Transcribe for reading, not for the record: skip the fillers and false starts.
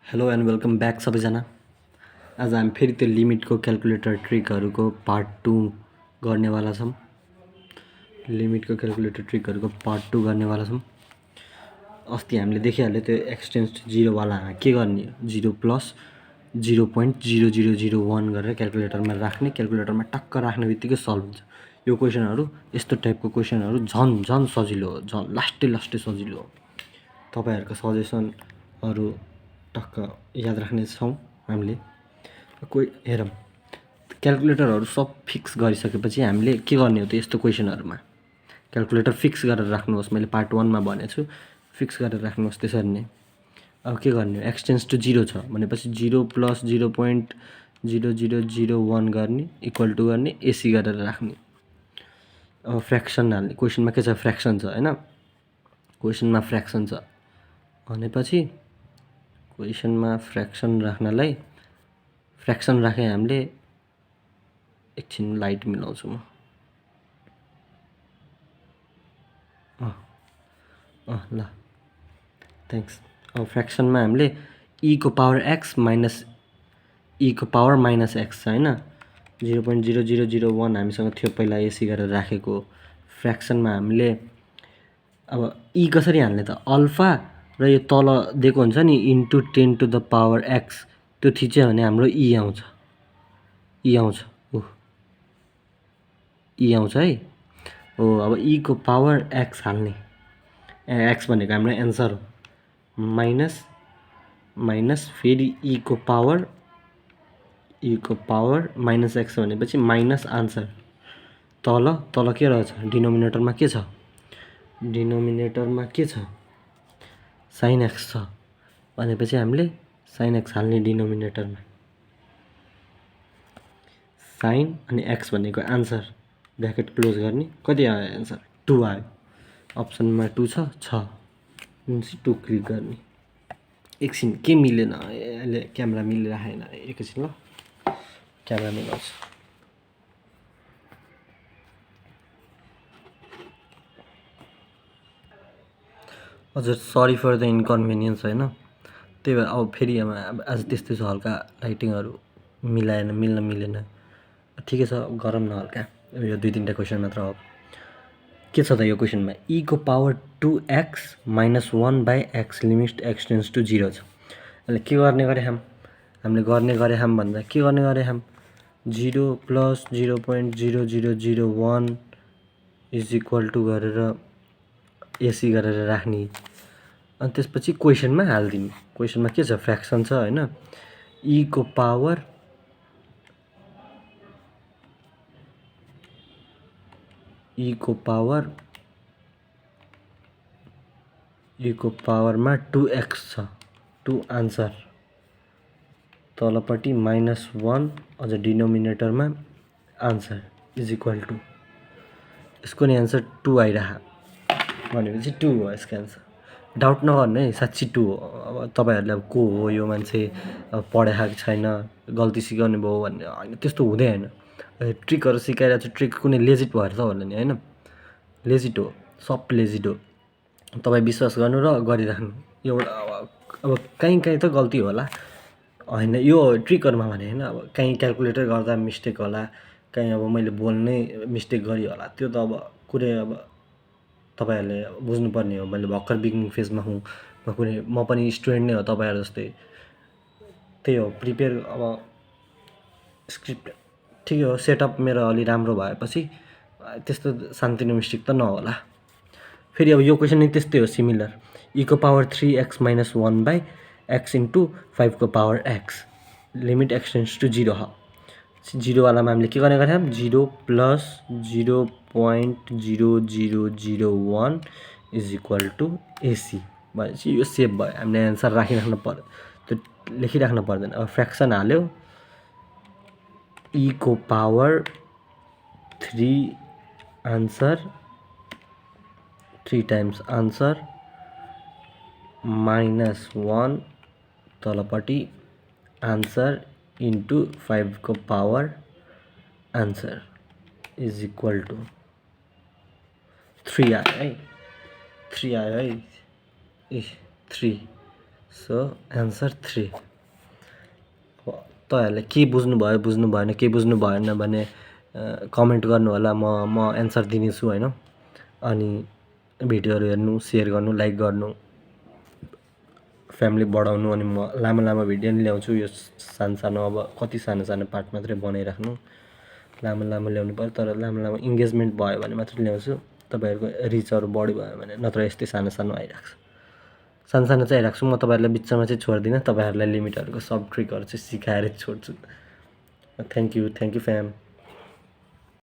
Hello and welcome back सबैजना। आज हामी फेरि त्यो लिमिटको क्यालकुलेटर ट्रिकहरूको पार्ट 2 गर्नेवाला छौँ। लिमिटको क्यालकुलेटर ट्रिकहरूको पार्ट 2 गर्नेवाला छौँ। अस्ति हामीले देखिहाल्यो त्यो एक्सटेन्स टु जिरोवालामा के गर्ने, 0 प्लस 0.0001 गरेर क्यालकुलेटरमा राख्ने, क्यालकुलेटरमा टक्क राख्ने बित्तिकै सल्भ हुन्छ। यो क्वेसनहरू यस्तो टाइपको क्वेसनहरू झन् सजिलो हो, झन् लास्टै सजिलो हो। तपाईँहरूको सजेसनहरू टक्क याद राख्नेछौँ हामीले। कोही हेरौँ, क्यालकुलेटरहरू सब फिक्स गरिसकेपछि हामीले के गर्ने हो त यस्तो क्वेसनहरूमा। क्यालकुलेटर फिक्स गरेर राख्नुहोस्, मैले पार्ट 1 मा भनेको छु, फिक्स गरेर राख्नुहोस् त्यसरी नै। अब के गर्ने हो, एक्सटेन्स टु 0 छ भनेपछि 0 प्लस 0.0001 गर्ने इक्वल टु गर्ने एसी गरेर राख्ने। अब फ्र्याक्सन हाल्ने, क्वेसनमा के छ, फ्र्याक्सन छ होइन, क्वेसनमा फ्र्याक्सन छ भनेपछि क्वेसनमा फ्र्याक्सन राख्नलाई फ्र्याक्सन राखे हामीले। एकछिन लाइट मिलाउँछु म। ल थ्याङ्क्स। अब फ्र्याक्सनमा हामीले e को पावर x माइनस e को पावर माइनस x छ होइन। 0.0001 हामीसँग थियो पहिला एसी गरेर राखेको। फ्र्याक्सनमा हामीले अब e कसरी हाल्ने त, अल्फा र यो तल दिएको हुन्छ नि into 10 to the power x, त्यो थिच्यो भने हाम्रो e आउँछ, e आउँछ है। हो, अब e को पावर x हाल्ने, x भनेको हाम्रो एन्सर हो, माइनस फेरि e को पावर माइनस x भनेपछि माइनस आन्सर। तल के रहेछ, डिनोमिनेटरमा के छ, साइन x छ भनेपछि हामीले साइन x हाल्ने डिनोमिनेटरमा। साइन अनि x भनेको आन्सर, ब्र्याकेट क्लोज गर्ने। कति आयो एन्सर, 2 आयो। अप्सनमा 2 छ 2 क्लिक गर्ने। एकछिन के मिलेन, अहिले क्यामेरा मिलिरहेन, एकैछिन ल, क्यामेरा मिलाउँछु। हजुर सरी फर द इन्कन्भिनियन्स होइन। त्यही भएर अब फेरि आज त्यस्तै छ, हल्का लाइटिङहरू मिलेन। ठिकै छ, गरौँ न हल्का। यो 2-3टा क्वेसन मात्र हो। के छ त यो क्वेसनमा, e को power 2x minus 1/x limit x tends to 0 छ। अहिले के गर्ने गरे हाम भन्दा के गर्ने गरे हाम, 0 प्लस 0.0001 इज इक्वल टु गरेर एसी गरेर राख्ने। अनि त्यसपछि क्वेसनमा हालिदिने। क्वेसनमा के छ, फ्र्याक्सन छ होइन, e को पावरमा 2x छ, 2 आन्सर। तलपट्टि -1 अझ डिनोमिनेटरमा आन्सर इज इक्वल टु, यसको नि एन्सर 2 आइरह भनेपछि 2 हो यसको एन्सर। डाउट नगर्नु है, साँच्ची 2 हो। अब तपाईँहरूले अब को हो यो मान्छे, अब पढाएको छैन, गल्ती सिकाउने भयो भन्ने होइन, त्यस्तो हुँदै होइन। ट्रिकहरू सिकाइरहेको छु, ट्रिक कुनै लेजिट भएर त होला नि होइन, लेजिट हो, सब लेजिट हो। तपाईँ विश्वास गर्नु र गरिराख्नु। एउटा अब कहीँ त गल्ती होला होइन, यो ट्रिकहरूमा भने होइन, अब कहीँ क्यालकुलेटर गर्दा मिस्टेक होला, कहीँ अब मैले बोल्नै मिस्टेक गरेँ होला, त्यो त अब कुनै अब तपाईँहरूले बुझ्नुपर्ने हो। मैले भर्खर बिगिनिङ फेजमा हुँ, म पनि स्टुडेन्ट नै हो तपाईँहरू जस्तै। त्यही हो, प्रिपेयर अब स्क्रिप्ट ठिकै हो, सेटअप मेरो अलि राम्रो भएपछि त्यस्तो सानोतिनो मिस्टेक त नहोला। फेरि अब यो क्वेसन नि त्यस्तै हो, सिमिलर। e को power 3x minus 1/x into 5 को power x limit x tends to 0 हो। 0वालामा हामीले के गर्ने गऱ्यौँ, 0 प्लस 0.0001 इज इक्वल टु एसी भनेपछि यो सेभ भयो। हामीले एन्सर राखिराख्नु पर्यो, त्यो लेखिराख्नु पर्दैन। अब फ्र्याक्सन हाल्यो, e को पावर 3 आन्सर, 3 टाइम्स आन्सर -1 तलपट्टि आन्सर इन्टु 5 को power answer is equal to 3 आयो है, 3 सो एन्सर 3। तपाईँहरूले के बुझ्नुभयो बुझ्नु भएन, के बुझ्नु भएन भने कमेन्ट गर्नु होला, म एन्सर दिनेछु होइन। अनि भिडियोहरू हेर्नु, सेयर गर्नु, लाइक गर्नु, फ्यामिली बढाउनु। अनि म लामो लामो भिडियो नि ल्याउँछु। यो सानो सानो अब कति सानो सानो पार्ट मात्रै बनाइराख्नु, लामो लामो ल्याउनु पऱ्यो। तर लामो लामो इङ्गेजमेन्ट भयो भने मात्रै ल्याउँछु, तपाईँहरूको रिचहरू बढी भयो भने। नत्र यस्तै सानो सानो आइराख्छ, सानो सानो चाहिँ आइराख्छु। म तपाईँहरूलाई बिचमा चाहिँ छोड्दिनँ, तपाईँहरूलाई लिमिटहरूको सब ट्रिकहरू चाहिँ सिकाएर छोड्छु। Thank you fam.